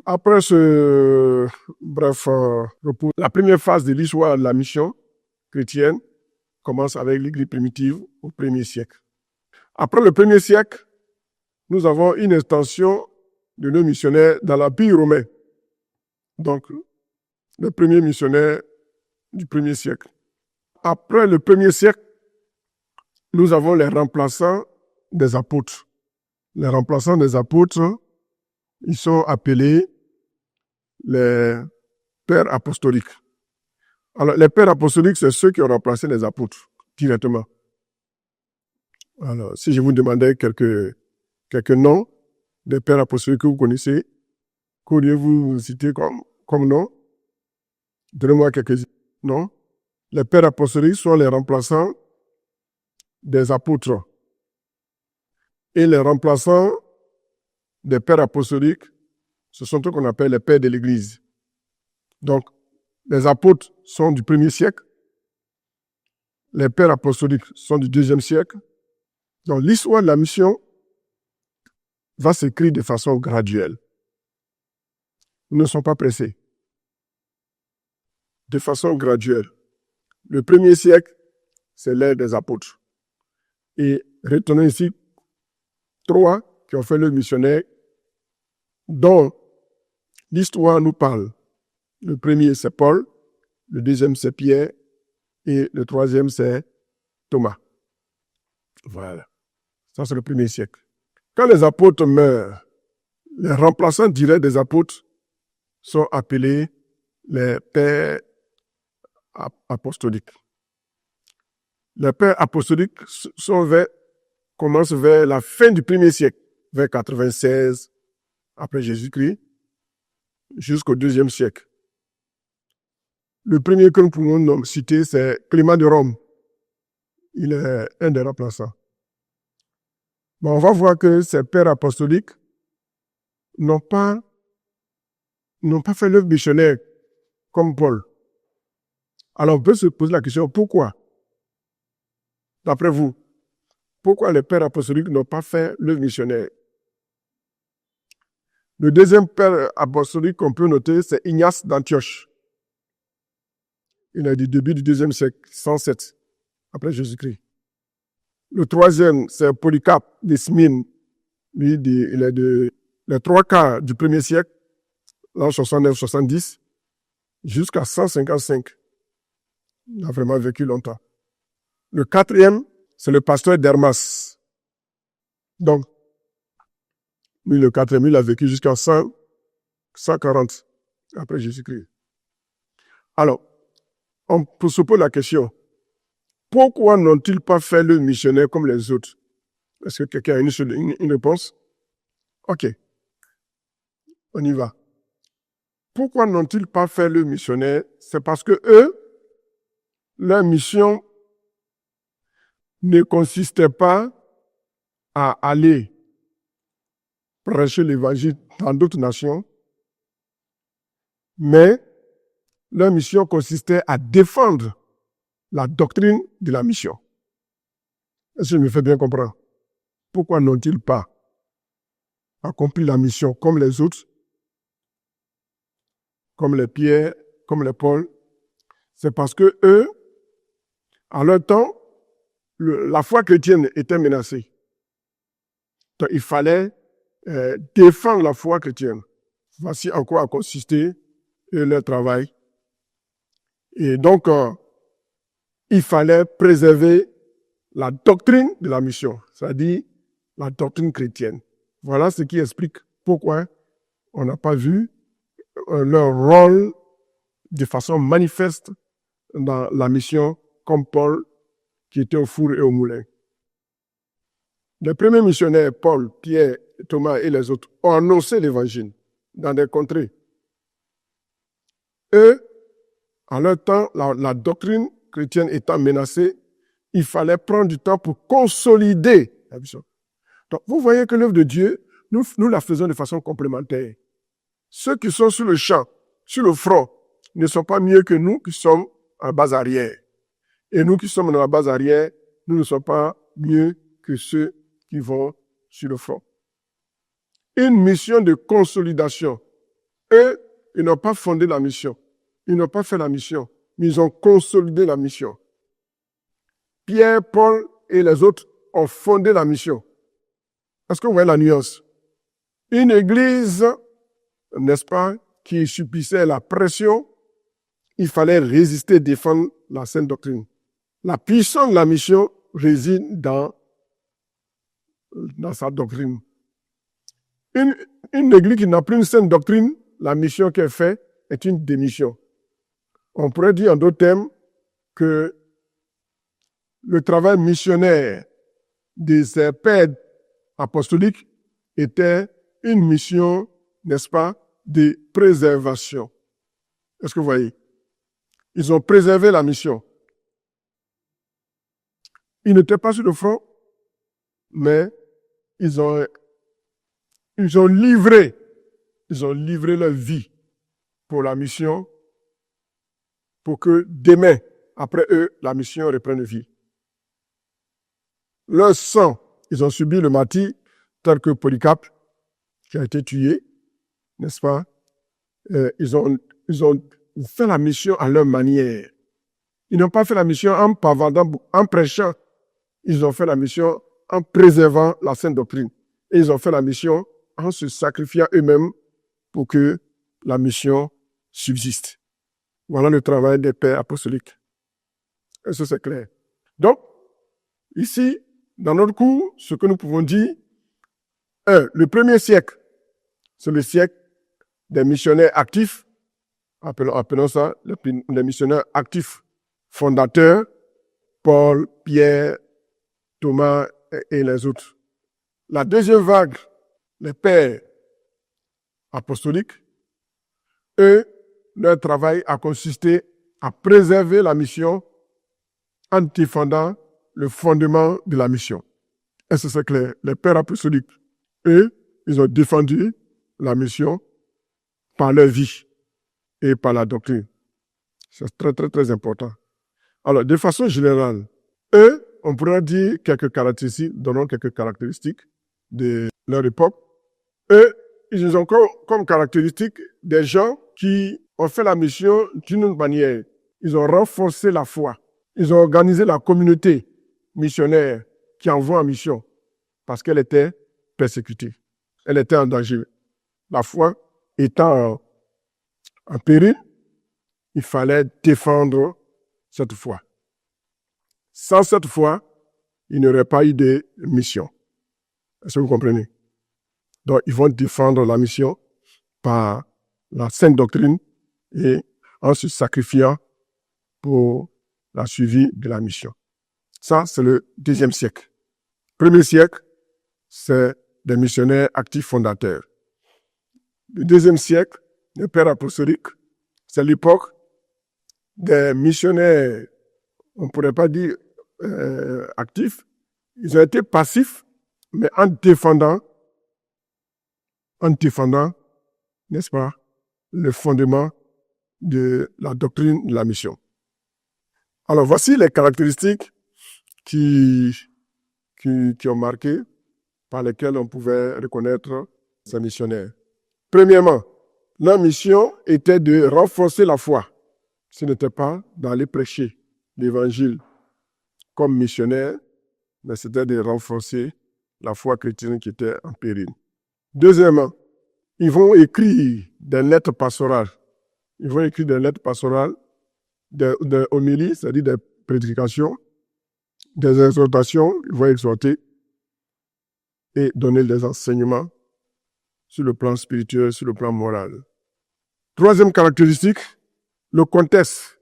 Après ce bref repos, la première phase de l'histoire de la mission chrétienne commence avec l'Église primitive au 1er siècle. Après le 1er siècle, nous avons une extension de nos missionnaires dans l'Empire romain. Donc, les premiers missionnaires du 1er siècle. Après le 1er siècle, nous avons les remplaçants des apôtres. Les remplaçants des apôtres, ils sont appelés les pères apostoliques. Alors, les pères apostoliques, c'est ceux qui ont remplacé les apôtres directement. Alors, si je vous demandais quelques noms des pères apostoliques que vous connaissez, qu'auriez-vous citer comme nom? Donnez-moi quelques noms. Les pères apostoliques sont les remplaçants des apôtres. Et les remplaçants des pères apostoliques, ce sont ceux qu'on appelle les pères de l'Église. Donc, les apôtres sont du 1er siècle. Les pères apostoliques sont du 2e siècle. Donc, l'histoire de la mission va s'écrire de façon graduelle. Nous ne sommes pas pressés. De façon graduelle. Le 1er siècle, c'est l'ère des apôtres. Et retenons ici 3 qui ont fait le missionnaire, dont l'histoire nous parle. Le premier, c'est Paul. Le 2e, c'est Pierre. Et le 3e, c'est Thomas. Voilà. Ça, c'est le 1er siècle. Quand les apôtres meurent, les remplaçants directs des apôtres sont appelés les pères apostoliques. Les pères apostoliques commencent vers la fin du 1er siècle, vers 96 après Jésus-Christ, jusqu'au 2e siècle. Le premier que nous pouvons citer, c'est Clément de Rome. Il est un des remplaçants. On va voir que ces pères apostoliques n'ont pas fait l'œuvre missionnaire comme Paul. Alors on peut se poser la question, pourquoi? D'après vous, pourquoi les pères apostoliques n'ont pas fait l'œuvre missionnaire? Le 2e père apostolique qu'on peut noter, c'est Ignace d'Antioche. Il est du début du 2e siècle, 107, après Jésus-Christ. Le 3e, c'est Polycarpe de Smyrne. Lui, il est les 3 quarts du 1er siècle, l'an 69-70, jusqu'à 155. Il a vraiment vécu longtemps. Le 4e, c'est le pasteur d'Hermas. Donc, lui, le 4e, il a vécu jusqu'à 140 après Jésus-Christ. Alors, on peut se poser la question, pourquoi n'ont-ils pas fait le missionnaire comme les autres? Est-ce que quelqu'un a une réponse? Ok, on y va. Pourquoi n'ont-ils pas fait le missionnaire? C'est parce que eux, leur mission ne consistait pas à aller prêcher l'évangile dans d'autres nations, mais leur mission consistait à défendre la doctrine de la mission. Est-ce que je me fais bien comprendre? Pourquoi n'ont-ils pas accompli la mission comme les autres, comme les Pierre, comme les Paul? C'est parce que eux, en leur temps, la foi chrétienne était menacée. Donc, il fallait défendre la foi chrétienne. Voici en quoi a consisté leur travail. Et donc, il fallait préserver la doctrine de la mission, c'est-à-dire la doctrine chrétienne. Voilà ce qui explique pourquoi on n'a pas vu leur rôle de façon manifeste dans la mission comme Paul qui était au four et au moulin. Les premiers missionnaires, Paul, Pierre, Thomas et les autres, ont annoncé l'évangile dans des contrées. Eux, en leur temps, la doctrine chrétienne étant menacée, il fallait prendre du temps pour consolider la mission. Donc, vous voyez que l'œuvre de Dieu, nous la faisons de façon complémentaire. Ceux qui sont sur le champ, sur le front, ne sont pas mieux que nous qui sommes en base arrière. Et nous qui sommes dans la base arrière, nous ne sommes pas mieux que ceux qui vont sur le front. Une mission de consolidation Eux, ils n'ont pas fondé la mission. Ils n'ont pas fait la mission, mais ils ont consolidé la mission. Pierre, Paul et les autres ont fondé la mission. Est-ce que vous voyez la nuance? Une église, n'est-ce pas, qui subissait la pression, il fallait résister, défendre la sainte doctrine. La puissance de la mission réside dans sa doctrine. Une église qui n'a plus une sainte doctrine, la mission qu'elle fait est une démission. On pourrait dire en d'autres termes que le travail missionnaire de ces pères apostoliques était une mission, n'est-ce pas, de préservation. Est-ce que vous voyez? Ils ont préservé la mission. Ils n'étaient pas sur le front, mais ils ont livré leur vie pour la mission, pour que demain, après eux, la mission reprenne vie. Leur sang, ils ont subi le martyre, tel que Polycarpe, qui a été tué, n'est-ce pas? Ils ont fait la mission à leur manière. Ils n'ont pas fait la mission en pavardant, en prêchant. Ils ont fait la mission en préservant la sainte doctrine. Et ils ont fait la mission en se sacrifiant eux-mêmes pour que la mission subsiste. Voilà le travail des pères apostoliques. Et ça, c'est clair. Donc, ici, dans notre cours, ce que nous pouvons dire, le premier siècle, c'est le siècle des missionnaires actifs, appelons ça les missionnaires actifs fondateurs, Paul, Pierre, Thomas et les autres. La deuxième vague, les pères apostoliques, eux, leur travail a consisté à préserver la mission en défendant le fondement de la mission. Est-ce que c'est clair? Les pères apostoliques, eux, ils ont défendu la mission par leur vie et par la doctrine. C'est très, très, très important. Alors, de façon générale, eux, on pourrait dire donnons quelques caractéristiques de leur époque. Eux, ils ont comme caractéristique des gens qui ont fait la mission d'une autre manière. Ils ont renforcé la foi. Ils ont organisé la communauté missionnaire qui envoie en mission parce qu'elle était persécutée. Elle était en danger. La foi étant en péril, il fallait défendre cette foi. Sans cette foi, il n'y aurait pas eu de mission. Est-ce que vous comprenez? Donc, ils vont défendre la mission par la sainte doctrine et en se sacrifiant pour la suivi de la mission. Ça, c'est le deuxième siècle. Premier siècle, c'est des missionnaires actifs fondateurs. Le deuxième siècle, les pères apostoliques, c'est l'époque des missionnaires, on ne pourrait pas dire actifs, ils ont été passifs, mais en défendant, n'est-ce pas, le fondement de la doctrine de la mission. Alors, voici les caractéristiques qui ont marqué, par lesquelles on pouvait reconnaître ces missionnaires. Premièrement, leur mission était de renforcer la foi. Ce n'était pas d'aller prêcher l'évangile comme missionnaire, mais c'était de renforcer la foi chrétienne qui était en péril. Deuxièmement, ils vont écrire des lettres pastorales. Ils vont écrire des lettres pastorales, des homélies, c'est-à-dire des prédications, des exhortations, ils vont exhorter et donner des enseignements sur le plan spirituel, sur le plan moral. Troisième caractéristique, le contexte.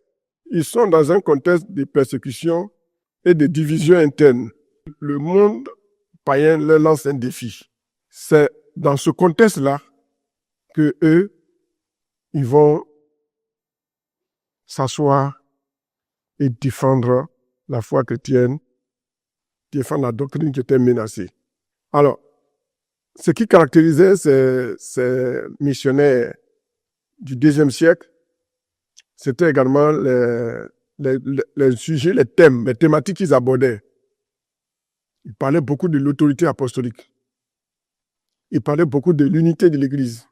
Ils sont dans un contexte de persécution et de division interne. Le monde païen leur lance un défi. C'est dans ce contexte-là que eux, ils vont s'asseoir et défendre la foi chrétienne, défendre la doctrine qui était menacée. Alors, ce qui caractérisait ces missionnaires du deuxième siècle, c'était également les sujets, les thèmes, les thématiques qu'ils abordaient. Ils parlaient beaucoup de l'autorité apostolique. Ils parlaient beaucoup de l'unité de l'Église.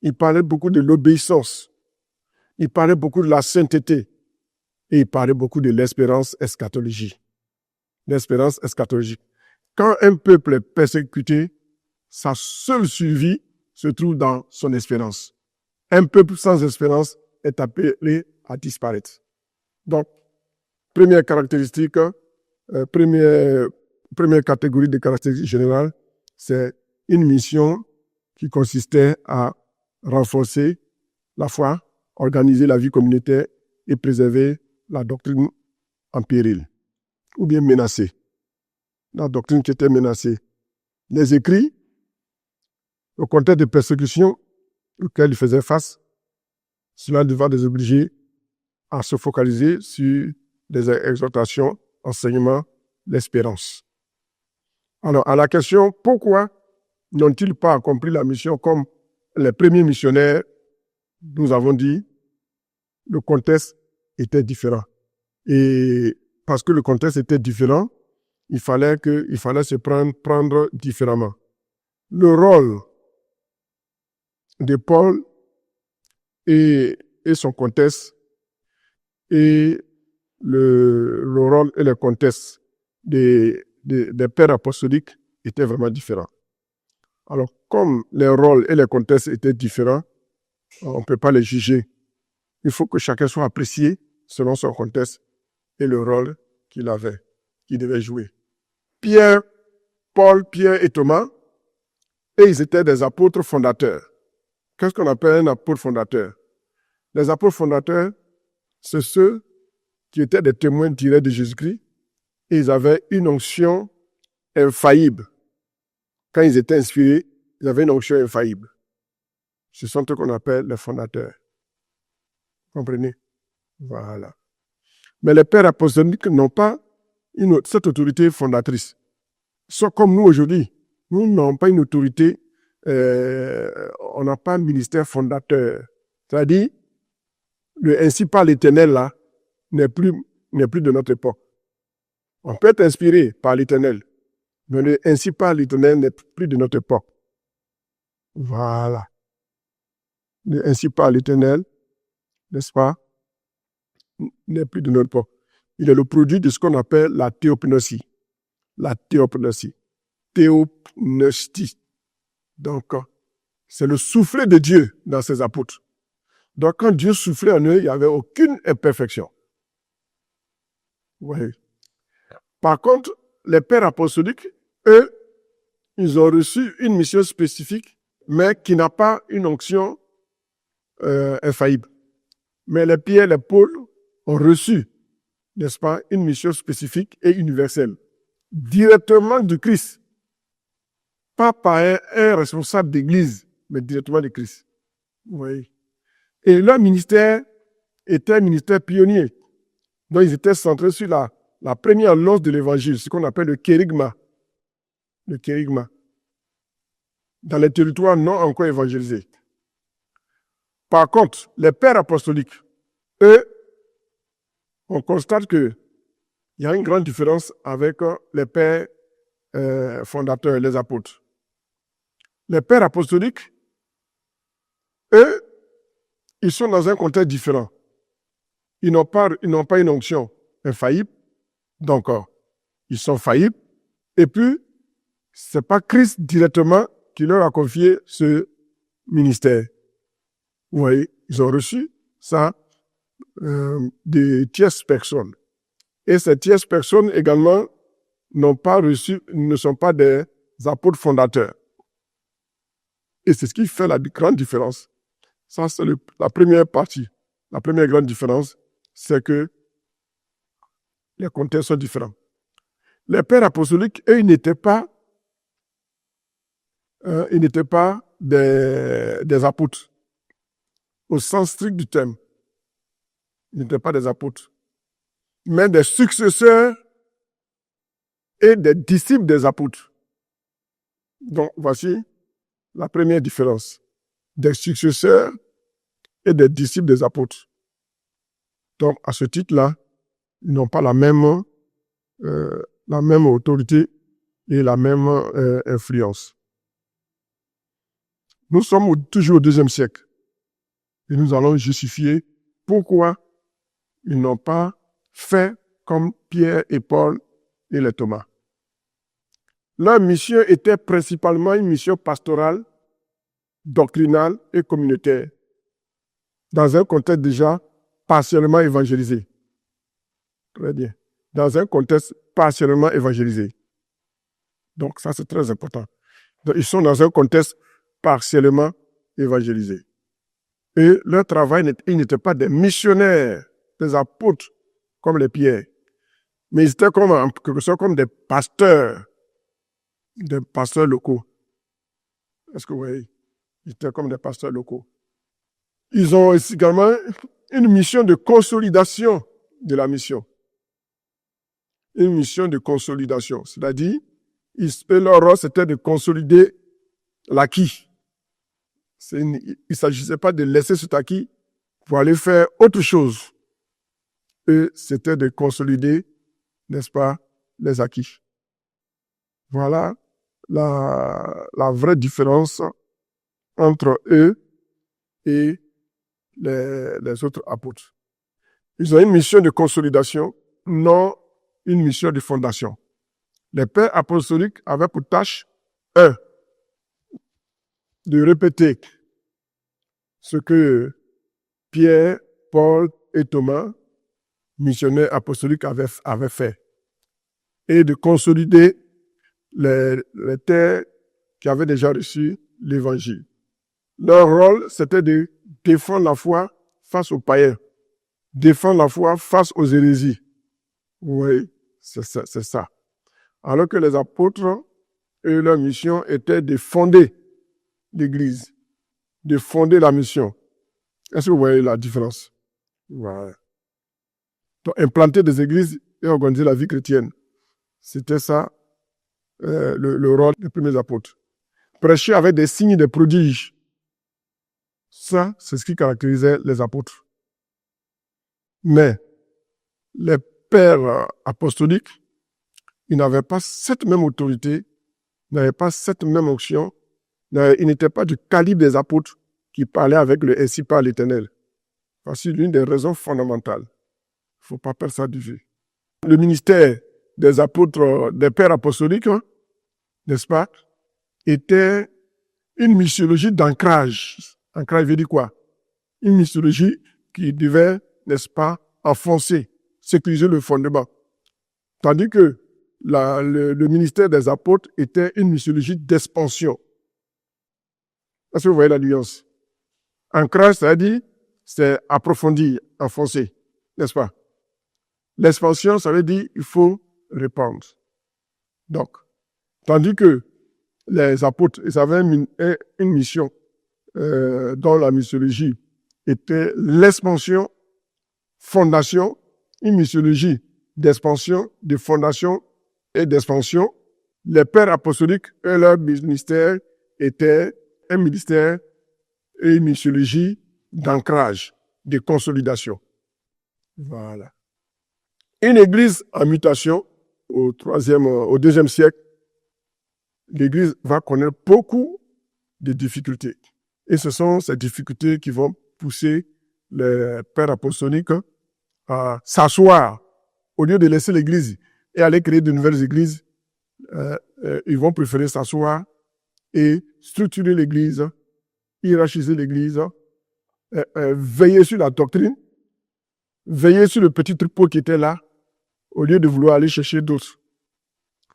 il parlait beaucoup de l'obéissance, il parlait beaucoup de la sainteté et il parlait beaucoup de l'espérance eschatologique. L'espérance eschatologique. Quand un peuple est persécuté, sa seule survie se trouve dans son espérance. Un peuple sans espérance est appelé à disparaître. Donc, première caractéristique, première catégorie de caractéristiques générales, c'est une mission qui consistait à renforcer la foi, organiser la vie communautaire et préserver la doctrine en péril ou bien menacée. La doctrine qui était menacée. Les écrits, au contexte de persécution auxquelles ils faisaient face, cela devait les obliger à se focaliser sur les exhortations, enseignements, l'espérance. Alors, à la question, pourquoi n'ont-ils pas accompli la mission comme les premiers missionnaires? Nous avons dit, le contexte était différent. Et parce que le contexte était différent, il fallait se prendre différemment. Le rôle de Paul et son contexte et le rôle et le contexte des pères apostoliques étaient vraiment différents. Alors, comme les rôles et les contextes étaient différents, on ne peut pas les juger. Il faut que chacun soit apprécié selon son contexte et le rôle qu'il devait jouer. Paul, Pierre et Thomas, et ils étaient des apôtres fondateurs. Qu'est-ce qu'on appelle un apôtre fondateur? Les apôtres fondateurs, c'est ceux qui étaient des témoins directs de Jésus-Christ et ils avaient une onction infaillible. Quand ils étaient inspirés, ils avaient une onction infaillible. Ce sont eux qu'on appelle les fondateurs. Comprenez? Voilà. Mais les pères apostoliques n'ont pas cette autorité fondatrice. Soit comme nous aujourd'hui. Nous n'avons pas une autorité, on n'a pas un ministère fondateur. C'est-à-dire, le ainsi par l'Éternel là n'est plus de notre époque. On peut être inspiré par l'Éternel, mais le ainsi par l'Éternel n'est plus de notre époque. Voilà. Le ainsi par l'Éternel, n'est-ce pas, n'est plus de notre époque. Il est le produit de ce qu'on appelle la théopnosie. La théopnosie. Théopnostie. Donc, c'est le soufflet de Dieu dans ses apôtres. Donc, quand Dieu soufflait en eux, il n'y avait aucune imperfection. Oui. Par contre, les pères apostoliques, eux, ils ont reçu une mission spécifique, mais qui n'a pas une onction infaillible. Mais les Pierre et les Paul ont reçu, n'est-ce pas, une mission spécifique et universelle, directement du Christ. Pas par un responsable d'église, mais directement de Christ. Oui. Et leur ministère était un ministère pionnier. Donc, ils étaient centrés sur la première annonce de l'évangile, ce qu'on appelle le kérigma. Le kérigma. Dans les territoires non encore évangélisés. Par contre, les pères apostoliques, eux, on constate qu'il y a une grande différence avec les pères fondateurs, les apôtres. Les pères apostoliques, eux, ils sont dans un contexte différent. Ils n'ont pas une onction infaillible, donc ils sont faillibles. Et puis, ce n'est pas Christ directement qui leur a confié ce ministère. Vous voyez, ils ont reçu ça de tierces personnes. Et ces tierces personnes également ne sont pas des apôtres fondateurs. Et c'est ce qui fait la grande différence. Ça, c'est la première partie. La première grande différence, c'est que les contextes sont différents. Les pères apostoliques, eux, ils n'étaient pas des apôtres. Au sens strict du terme. Ils n'étaient pas des apôtres. Mais des successeurs et des disciples des apôtres. Donc, voici la première différence. Des successeurs et des disciples des apôtres. Donc, à ce titre-là, ils n'ont pas la même autorité et la même influence. Nous sommes toujours au deuxième siècle. Et nous allons justifier pourquoi ils n'ont pas fait comme Pierre et Paul et les Thomas. Leur mission était principalement une mission pastorale, doctrinale et communautaire, dans un contexte déjà partiellement évangélisé. Très bien. Dans un contexte partiellement évangélisé. Donc ça, c'est très important. Donc, ils sont dans un contexte partiellement évangélisé. Et leur travail, ils n'étaient pas des missionnaires, des apôtres comme les Pierre, mais ils étaient en quelque sorte comme des pasteurs locaux. Est-ce que vous voyez? Ils étaient comme des pasteurs locaux. Ils ont également une mission de consolidation de la mission. Une mission de consolidation, c'est-à-dire, leur rôle, c'était de consolider l'acquis. Il ne s'agissait pas de laisser cet acquis pour aller faire autre chose. Et c'était de consolider, n'est-ce pas, les acquis. Voilà la vraie différence entre eux et les autres apôtres. Ils ont une mission de consolidation, non une mission de fondation. Les pères apostoliques avaient pour tâche, de répéter ce que Pierre, Paul et Thomas, missionnaires apostoliques, avaient fait, et de consolider les terres qui avaient déjà reçu l'évangile. Leur rôle, c'était de défendre la foi face aux païens, défendre la foi face aux hérésies. Oui, c'est ça. Alors que les apôtres, leur mission était de fonder l'Église, de fonder la mission. Est-ce que vous voyez la différence? Voilà. Donc, implanter des églises et organiser la vie chrétienne, c'était ça, le rôle des premiers apôtres. Prêcher avec des signes, des prodiges. Ça, c'est ce qui caractérisait les apôtres. Mais les pères apostoliques, ils n'avaient pas cette même autorité, n'avaient pas cette même onction, ils n'étaient pas du calibre des apôtres qui parlaient avec le ainsi par l'Éternel. Voici l'une des raisons fondamentales. Il ne faut pas perdre ça de vue. Le ministère des apôtres, des pères apostoliques, n'est-ce pas, était une missiologie d'ancrage. Ancrage veut dire quoi? Une missiologie qui devait, n'est-ce pas, enfoncer, sécuriser le fondement. Tandis que le ministère des apôtres était une missiologie d'expansion. Est-ce que vous voyez la nuance? Ancrage, c'est-à-dire, c'est approfondir, enfoncer, n'est-ce pas? L'expansion, ça veut dire il faut répandre. Donc, tandis que les apôtres, ils avaient une mission dont la missiologie était l'expansion, fondation, une missiologie d'expansion, de fondation et d'expansion. Les pères apostoliques et leur ministère étaient un ministère et une missiologie d'ancrage, de consolidation. Voilà. Une église en mutation, au deuxième siècle, l'église va connaître beaucoup de difficultés. Et ce sont ces difficultés qui vont pousser les pères apostoliques à s'asseoir. Au lieu de laisser l'église et aller créer de nouvelles églises, ils vont préférer s'asseoir et structurer l'église, hiérarchiser l'église, veiller sur la doctrine, veiller sur le petit troupeau qui était là, au lieu de vouloir aller chercher d'autres.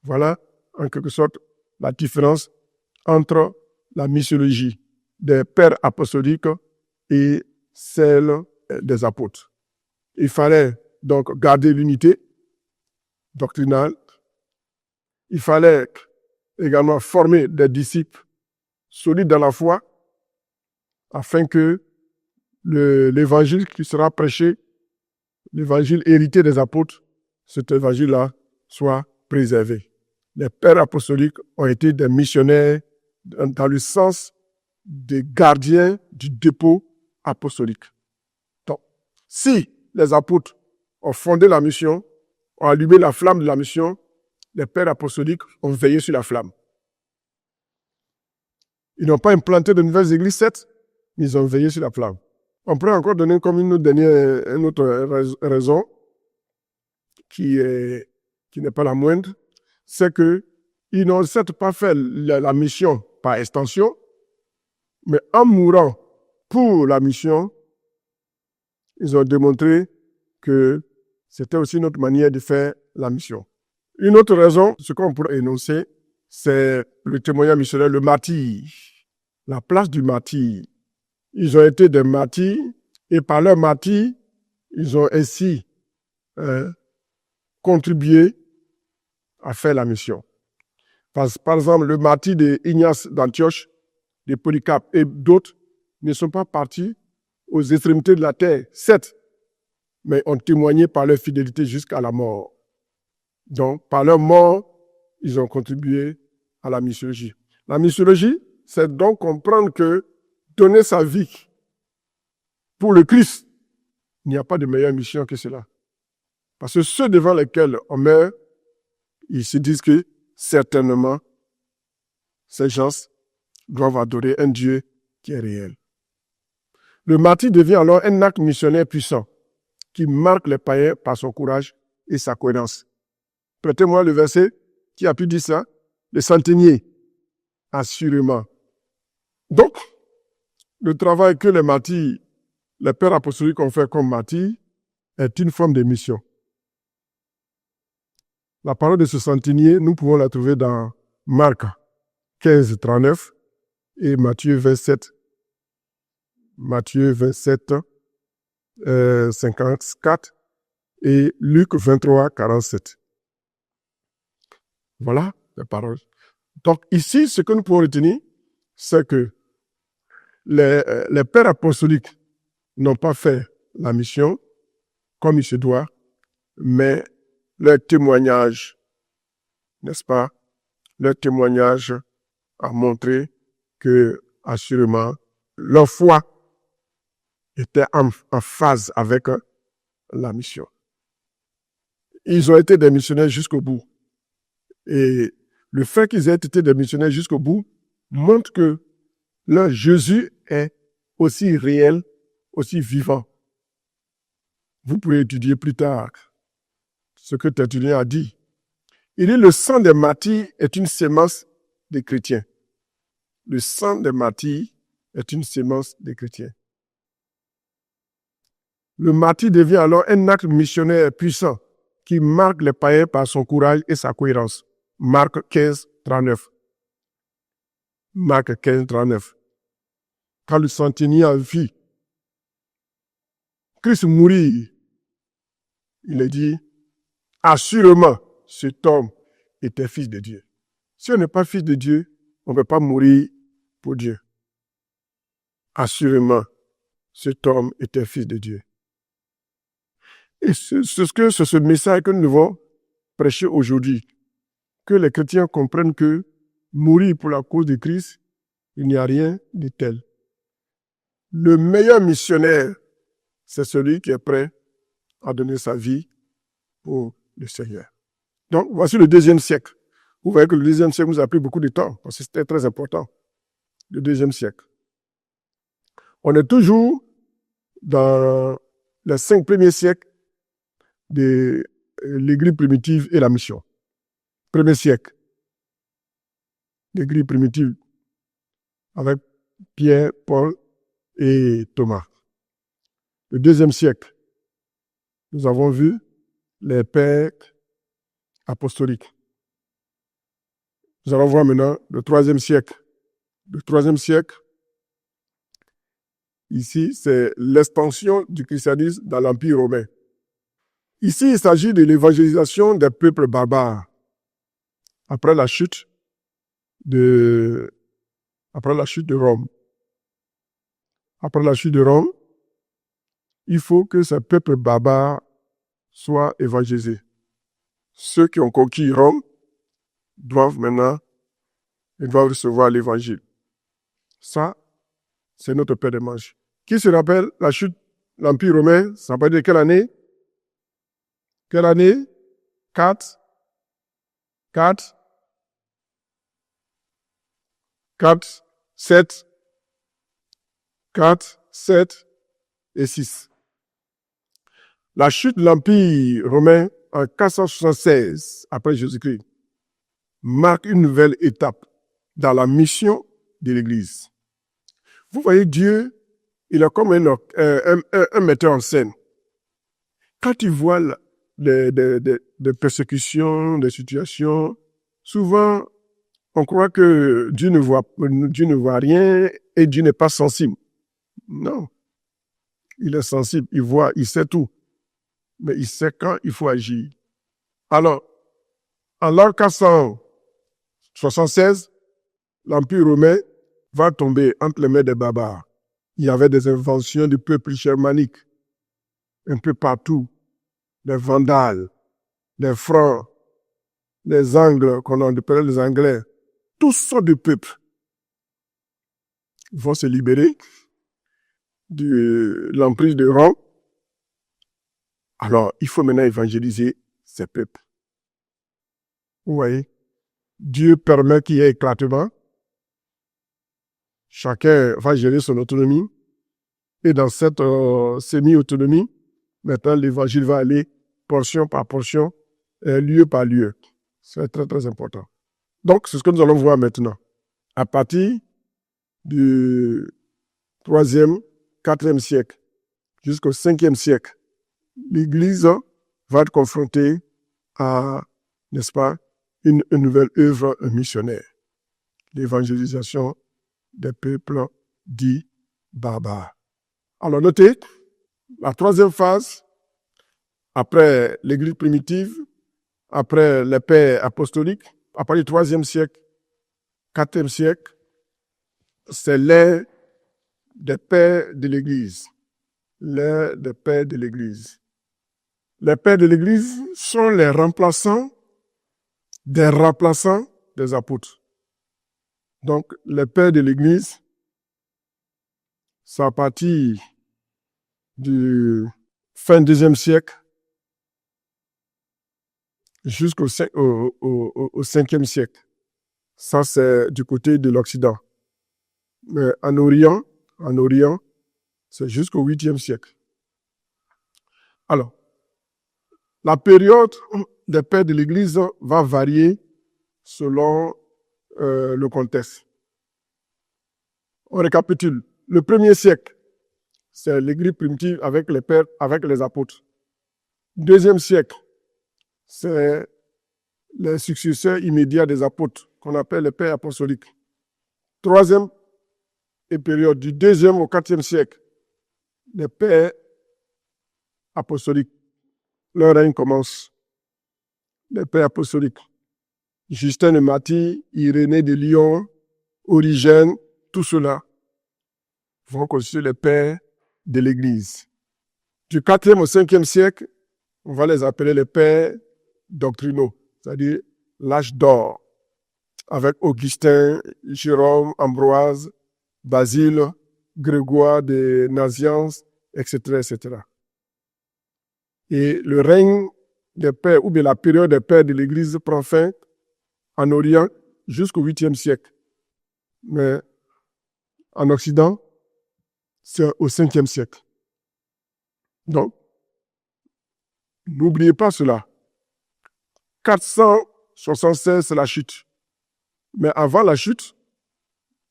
Voilà, en quelque sorte, la différence entre la missiologie des pères apostoliques et celle des apôtres. Il fallait donc garder l'unité doctrinale. Il fallait également former des disciples solides dans la foi afin que l'évangile qui sera prêché, l'évangile hérité des apôtres, cet évangile-là soit préservé. Les pères apostoliques ont été des missionnaires dans le sens des gardiens du dépôt apostolique. Donc, si les apôtres ont fondé la mission, ont allumé la flamme de la mission, les pères apostoliques ont veillé sur la flamme. Ils n'ont pas implanté de nouvelles églises, certes, mais ils ont veillé sur la flamme. On pourrait encore donner comme une autre raison qui n'est pas la moindre, c'est qu'ils n'ont certes pas fait la mission par extension, mais en mourant pour la mission, ils ont démontré que c'était aussi une autre manière de faire la mission. Une autre raison, ce qu'on pourrait énoncer, c'est le témoignage missionnaire, le martyr, la place du martyr. Ils ont été des martyrs et par leur martyr, ils ont ainsi contribué à faire la mission. Par exemple, le martyr d'Ignace d'Antioche, de Polycarpe et d'autres ne sont pas partis aux extrémités de la terre, certes, mais ont témoigné par leur fidélité jusqu'à la mort. Donc, par leur mort, ils ont contribué à la missiologie. La missiologie, c'est donc comprendre que donner sa vie pour le Christ, il n'y a pas de meilleure mission que cela. Parce que ceux devant lesquels on meurt, ils se disent que certainement, ces gens doivent adorer un Dieu qui est réel. Le martyr devient alors un acte missionnaire puissant qui marque les païens par son courage et sa cohérence. Prêtez-moi le verset qui a pu dire ça. Le centenier, assurément. Donc, le travail que les martyrs, les pères apostoliques ont fait comme martyrs, est une forme de mission. La parole de ce centenier, nous pouvons la trouver dans Marc 15, 39 et Matthieu 27, 54 et Luc 23, 47. Voilà les paroles. Donc ici, ce que nous pouvons retenir, c'est que les pères apostoliques n'ont pas fait la mission comme il se doit, mais leur témoignage, n'est-ce pas, leur témoignage a montré que, assurément, leur foi était en phase avec la mission. Ils ont été des missionnaires jusqu'au bout. Et le fait qu'ils aient été des missionnaires jusqu'au bout montre que leur Jésus est aussi réel, aussi vivant. Vous pouvez étudier plus tard ce que Tertullien a dit. Il dit, le sang des martyrs est une sémence des chrétiens. Le sang des martyrs est une sémence des chrétiens. Le martyr devient alors un acte missionnaire puissant qui marque les païens par son courage et sa cohérence. Marc 15, 39. Marc 15, 39. Quand le centenier a vu Christ mourir, il a dit, assurément, cet homme était fils de Dieu. Si on n'est pas fils de Dieu, on ne peut pas mourir pour Dieu. Assurément, cet homme était fils de Dieu. Et c'est ce message que nous devons prêcher aujourd'hui. Que les chrétiens comprennent que mourir pour la cause de Christ, il n'y a rien de tel. Le meilleur missionnaire, c'est celui qui est prêt à donner sa vie pour le Seigneur. Donc, voici le deuxième siècle. Vous voyez que le deuxième siècle nous a pris beaucoup de temps, parce que c'était très important. Le deuxième siècle. On est toujours dans les 5 premiers siècles de l'Église primitive et la mission. Premier siècle, l'Église primitive, avec Pierre, Paul et Thomas. Le deuxième siècle, nous avons vu les pères apostoliques. Nous allons voir maintenant le troisième siècle. Le troisième siècle, ici, c'est l'expansion du christianisme dans l'Empire romain. Ici, il s'agit de l'évangélisation des peuples barbares. Après la chute de Rome. Après la chute de Rome, il faut que ces peuples barbares soient évangélisés. Ceux qui ont conquis Rome doivent maintenant, ils doivent recevoir l'évangile. Ça, c'est notre pain de manche. Qui se rappelle la chute de l'Empire romain? Ça peut dire quelle année? Quelle année? 4 5 7, 4, 7 et 6. La chute de l'Empire romain en 476 après Jésus-Christ marque une nouvelle étape dans la mission de l'Église. Vous voyez, Dieu, il est comme un metteur en scène. Quand il voit des persécutions, des situations, souvent, on croit que Dieu ne voit rien et Dieu n'est pas sensible. Non. Il est sensible, il voit, il sait tout. Mais il sait quand il faut agir. Alors, en l'an 476, l'Empire romain va tomber entre les mains des barbares. Il y avait des inventions du peuple germanique, un peu partout. Les Vandales, les Francs, les Angles, qu'on appelle les Anglais, tous sortes de peuples vont se libérer de l'emprise de Rome. Alors, il faut maintenant évangéliser ces peuples. Vous voyez, Dieu permet qu'il y ait éclatement. Chacun va gérer son autonomie. Et dans cette semi-autonomie, maintenant, l'évangile va aller portion par portion, lieu par lieu. C'est très, très important. Donc, c'est ce que nous allons voir maintenant. À partir du 3e, 4e siècle jusqu'au 5e siècle, l'Église va être confrontée à, n'est-ce pas, une nouvelle œuvre missionnaire. L'évangélisation des peuples dits barbares. Alors, notez, la 3e phase, après l'Église primitive, après les pères apostoliques, après le 3e siècle, 4e siècle, c'est l'ère des pères de l'Église. L'ère des pères de l'Église. Les pères de l'Église sont les remplaçants des apôtres. Donc, les pères de l'Église, c'est à partir du fin 2e siècle jusqu'au 5e siècle. Ça, c'est du côté de l'Occident. Mais en Orient, c'est jusqu'au 8e siècle. Alors, la période des pères de l'Église va varier selon le contexte. On récapitule. Le 1er siècle, c'est l'Église primitive avec les pères, avec les apôtres. 2e siècle, c'est les successeurs immédiats des apôtres, qu'on appelle les pères apostoliques. 3e période, du 2e au 4e siècle, les pères apostoliques. Leur règne commence. Les pères apostoliques. Justin de Mathie, Irénée de Lyon, Origène, tout cela vont constituer les pères de l'Église. Du 4e au 5e siècle, on va les appeler les pères doctrinaux, c'est-à-dire l'âge d'or, avec Augustin, Jérôme, Ambroise, Basile, Grégoire de Nazianze, etc., etc. Et le règne des pères, ou bien la période des pères de l'Église prend fin en Orient jusqu'au 8e siècle. Mais en Occident, c'est au 5e siècle. Donc, n'oubliez pas cela. 476, c'est la chute. Mais avant la chute,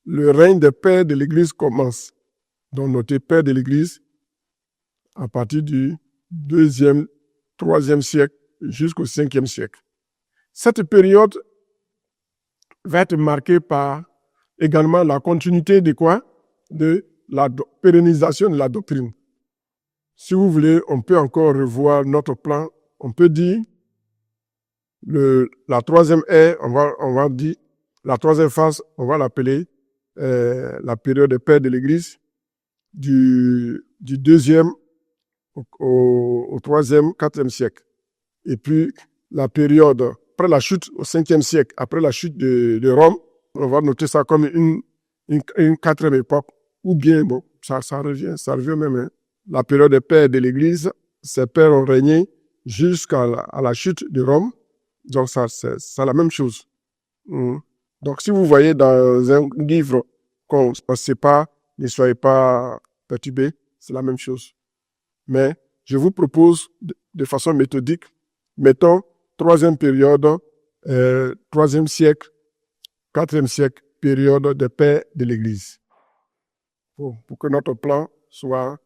le règne des pères de l'Église commence. Donc, notez pères de l'Église à partir du 2e, 3e siècle jusqu'au 5e siècle. Cette période va être marquée par également la continuité de quoi? De la pérennisation de la doctrine. Si vous voulez, on peut encore revoir notre plan. On peut dire la 3e ère, on va dire la 3e phase, on va l'appeler la période des pères de l'Église du 2e au 3e, 4e siècle. Et puis, la période, après la chute au 5e siècle, après la chute de Rome, on va noter ça comme une 4e époque. Ou bien, bon, ça revient même. Hein. La période des pères de l'Église, ces pères ont régné jusqu'à la chute de Rome. Donc, c'est la même chose. Donc, si vous voyez dans un livre qu'on ne sait pas, ne soyez pas perturbés, c'est la même chose. Mais je vous propose de façon méthodique, mettons, 3e période, 3e siècle, 4e siècle, période des pères de l'Église. Pour que notre plan soit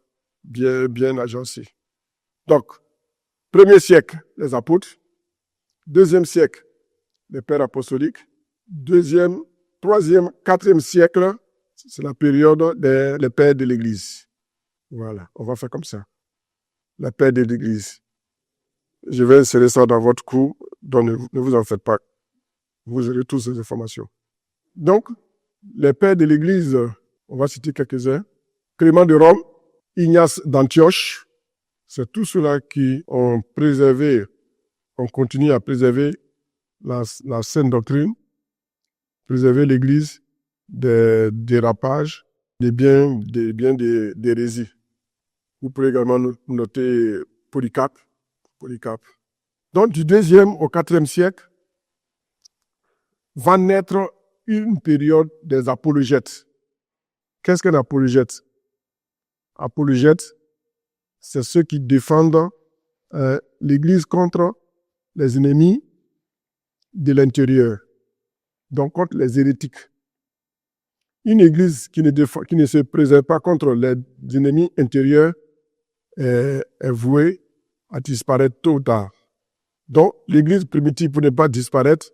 bien agencé. Donc, 1er siècle, les apôtres. 2e siècle, les pères apostoliques. 2e, 3e, 4e siècle, c'est la période des pères de l'Église. Voilà, on va faire comme ça. Les pères de l'Église. Je vais insérer ça dans votre cours, donc ne vous en faites pas. Vous aurez toutes ces informations. Donc, les pères de l'Église, on va citer quelques-uns. Clément de Rome, Ignace d'Antioche, c'est tous ceux-là qui ont préservé, on continue à préserver la saine doctrine, préserver l'Église des dérapages, des hérésies. Vous pouvez également noter Polycarpe. Donc, du 2e au 4e siècle, va naître une période des apologètes. Qu'est-ce qu'un apologète? Apologète, c'est ceux qui défendent l'Église contre les ennemis de l'intérieur, donc contre les hérétiques. Une Église qui ne se préserve pas contre les ennemis intérieurs est vouée à disparaître tôt ou tard. Donc, l'Église primitive, pour ne pas disparaître,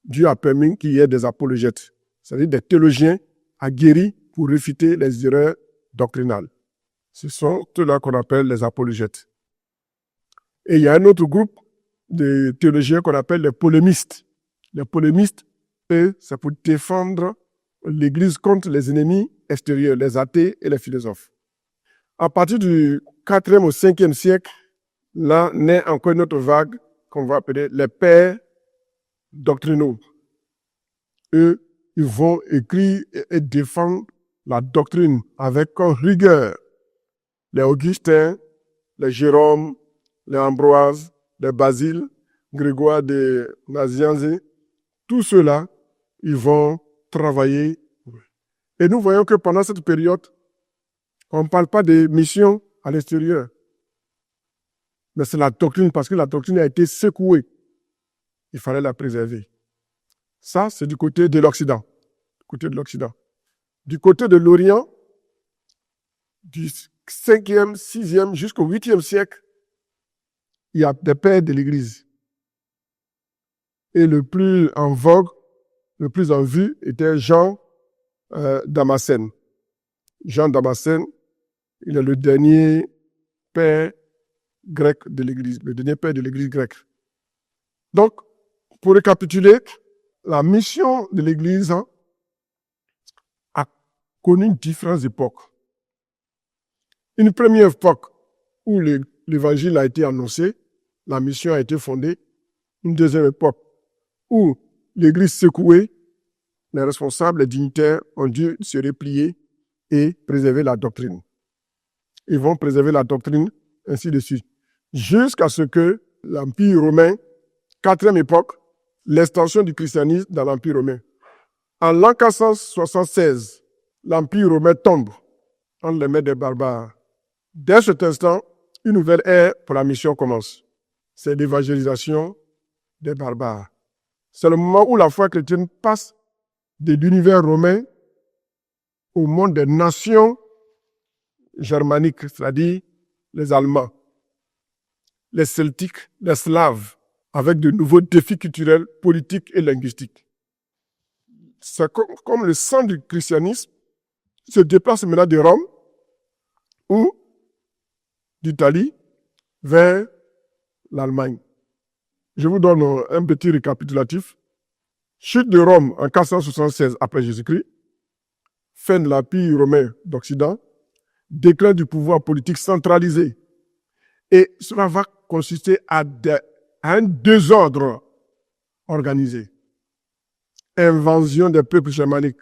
Dieu a permis qu'il y ait des apologètes, c'est-à-dire des théologiens aguerris pour réfuter les erreurs doctrinales. Ce sont ceux-là qu'on appelle les apologètes. Et il y a un autre groupe de théologiens qu'on appelle les polémistes. Les polémistes, eux, c'est pour défendre l'Église contre les ennemis extérieurs, les athées et les philosophes. À partir du 4e au 5e siècle, là naît encore une autre vague qu'on va appeler les pères doctrinaux. Eux, ils vont écrire et défendre la doctrine avec rigueur. Les Augustins, les Jérôme, les Ambroise, les Basile, Grégoire de Nazianze, tous ceux-là, ils vont travailler. Et nous voyons que pendant cette période, on ne parle pas de mission à l'extérieur. Mais c'est la doctrine, parce que la doctrine a été secouée. Il fallait la préserver. Ça, c'est du côté de l'Occident. Du côté de l'Orient, du 5e, 6e jusqu'au 8e siècle, il y a des pères de l'Église. Et le plus en vogue, le plus en vue était Jean Damascène. Jean Damascène, il est le dernier père grec de l'Église, le dernier père de l'Église grecque. Donc, pour récapituler, la mission de l'Église a connu différentes époques. Une première époque où l'Évangile a été annoncé, la mission a été fondée. Une deuxième époque où l'Église secouée, les responsables, les dignitaires ont dû se replier et préserver la doctrine. Ils vont préserver la doctrine, ainsi de suite, jusqu'à ce que l'Empire romain, 4e époque, l'extension du christianisme dans l'Empire romain. En l'an 476, l'Empire romain tombe entre les mains des barbares. Dès cet instant, une nouvelle ère pour la mission commence. C'est l'évangélisation des barbares. C'est le moment où la foi chrétienne passe de l'univers romain au monde des nations germaniques, c'est-à-dire les Allemands, les Celtiques, les Slaves, avec de nouveaux défis culturels, politiques et linguistiques. C'est comme le sang du christianisme se déplace maintenant de Rome ou d'Italie vers l'Allemagne. Je vous donne un petit récapitulatif. Chute de Rome en 476 après Jésus-Christ, fin de l'Empire romain d'Occident, déclin du pouvoir politique centralisé. Et cela va consister à un désordre organisé. Invasion des peuples germaniques.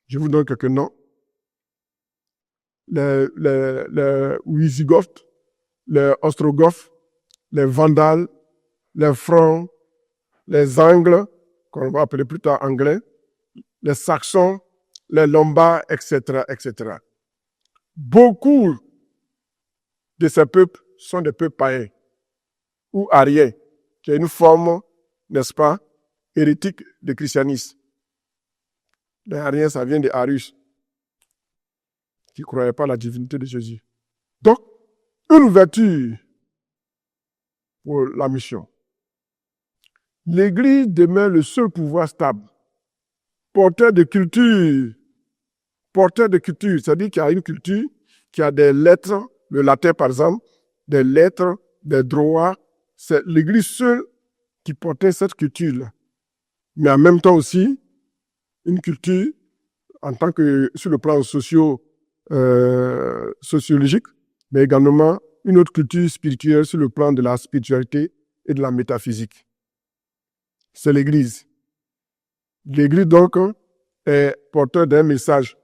Je vous donne quelques noms. Les Wisigoths, les Ostrogoths, les Vandales, les Francs, les Angles, qu'on va appeler plus tard Anglais, les Saxons, les Lombards, etc., etc. Beaucoup de ces peuples sont des peuples païens ou ariens, qui est une forme, n'est-ce pas, hérétique de christianisme. Les ariens, ça vient des Arius, qui ne croyaient pas à la divinité de Jésus. Donc, une ouverture pour la mission. L'Église demeure le seul pouvoir stable, porteur de culture, c'est-à-dire qu'il y a une culture qui a des lettres, le latin par exemple, des lettres, des droits. C'est l'Église seule qui portait cette culture-là. Mais en même temps aussi, une culture en tant que sur le plan sociologique, mais également une autre culture spirituelle sur le plan de la spiritualité et de la métaphysique. C'est l'Église. L'Église, donc, est porteur d'un message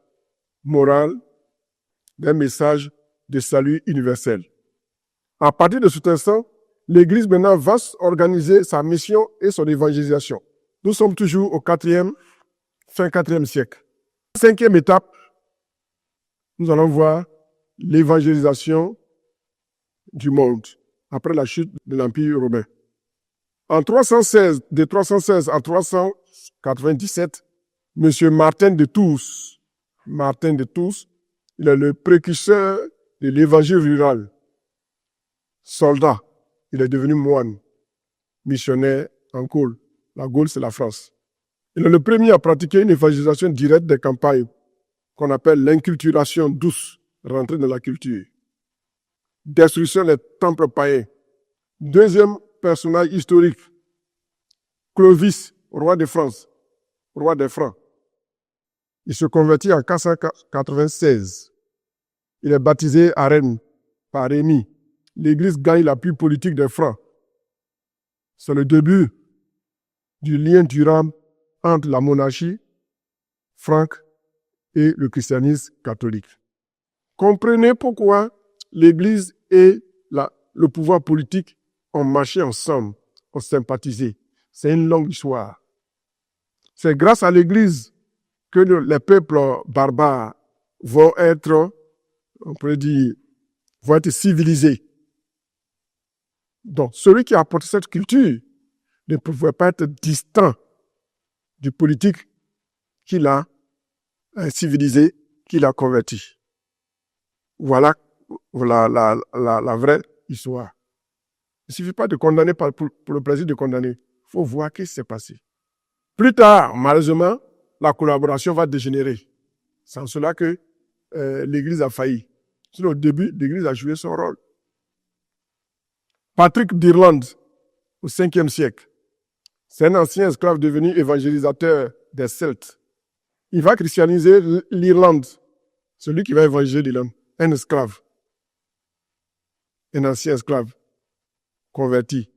moral, d'un message de salut universel. À partir de cet instant, l'Église maintenant va organiser sa mission et son évangélisation. Nous sommes toujours au fin 4e siècle. 5e étape, nous allons voir l'évangélisation du monde après la chute de l'Empire romain. En 316, de 316 à 397, M. Martin de Tours, il est le précurseur de l'évangile rural. Soldat, il est devenu moine, missionnaire en Gaule. La Gaule, c'est la France. Il est le premier à pratiquer une évangélisation directe des campagnes qu'on appelle l'inculturation douce, rentrer dans la culture. Destruction des temples païens. Deuxième personnage historique, Clovis, roi de France, roi des Francs. Il se convertit en 496. Il est baptisé à Rennes par Rémy. L'Église gagne l'appui politique des Francs. C'est le début du lien durable entre la monarchie franque et le christianisme catholique. Comprenez pourquoi l'Église et le pouvoir politique ont marché ensemble, ont sympathisé. C'est une longue histoire. C'est grâce à l'Église que les peuples barbares vont être, on pourrait dire, vont être civilisés. Donc, celui qui a apporté cette culture ne pouvait pas être distant du politique qu'il a civilisé, qu'il a converti. Voilà la vraie histoire. Il ne suffit pas de condamner pour le plaisir de condamner. Il faut voir ce qui s'est passé. Plus tard, malheureusement, la collaboration va dégénérer. C'est en cela que l'Église a failli. Au début, l'Église a joué son rôle. Patrick d'Irlande, au 5e siècle, c'est un ancien esclave devenu évangélisateur des Celtes. Il va christianiser l'Irlande. Celui qui va évangéliser l'Irlande, un esclave. Un ancien esclave converti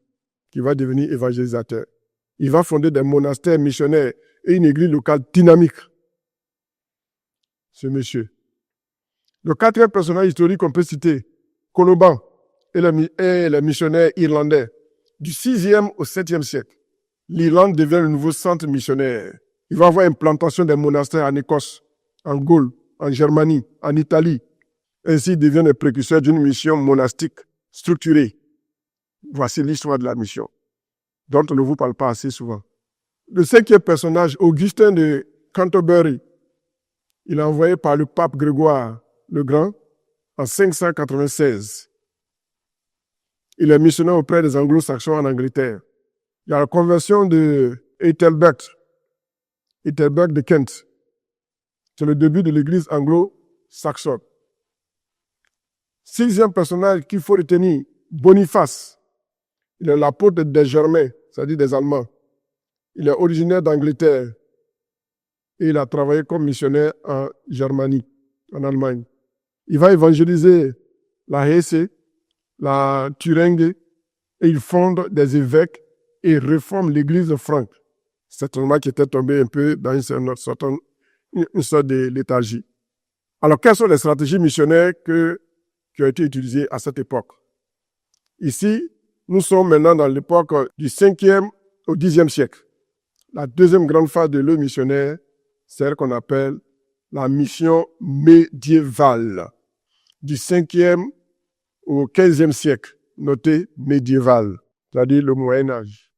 qui va devenir évangélisateur. Il va fonder des monastères missionnaires et une église locale dynamique. Ce monsieur. Le 4e personnage historique qu'on peut citer, Colomban et les missionnaires irlandais du 6e au 7e siècle. L'Irlande devient le nouveau centre missionnaire. Il va y avoir une implantation des monastères en Écosse, en Gaule, en Germanie, en Italie. Ainsi, il devient le précurseur d'une mission monastique structurée. Voici l'histoire de la mission, dont on ne vous parle pas assez souvent. Le 5e personnage, Augustin de Canterbury, il est envoyé par le pape Grégoire le Grand en 596. Il est missionnaire auprès des Anglo-Saxons en Angleterre. Il y a la conversion de Ethelbert de Kent. C'est le début de l'église anglo-saxonne. 6e personnage qu'il faut retenir, Boniface. Il est l'apôtre des Germains, c'est-à-dire des Allemands. Il est originaire d'Angleterre et il a travaillé comme missionnaire en Germanie, en Allemagne. Il va évangéliser la Hesse, la Thuringe, et il fonde des évêques et réforme l'église franque. Certainement qui était tombé un peu dans une sorte de léthargie. Alors, quelles sont les stratégies missionnaires qui ont été utilisées à cette époque? Ici, nous sommes maintenant dans l'époque du 5e au 10e siècle. La deuxième grande phase de l'œuvre missionnaire, celle qu'on appelle la mission médiévale, du 5e au 15e siècle, noté médiéval, c'est-à-dire le Moyen Âge.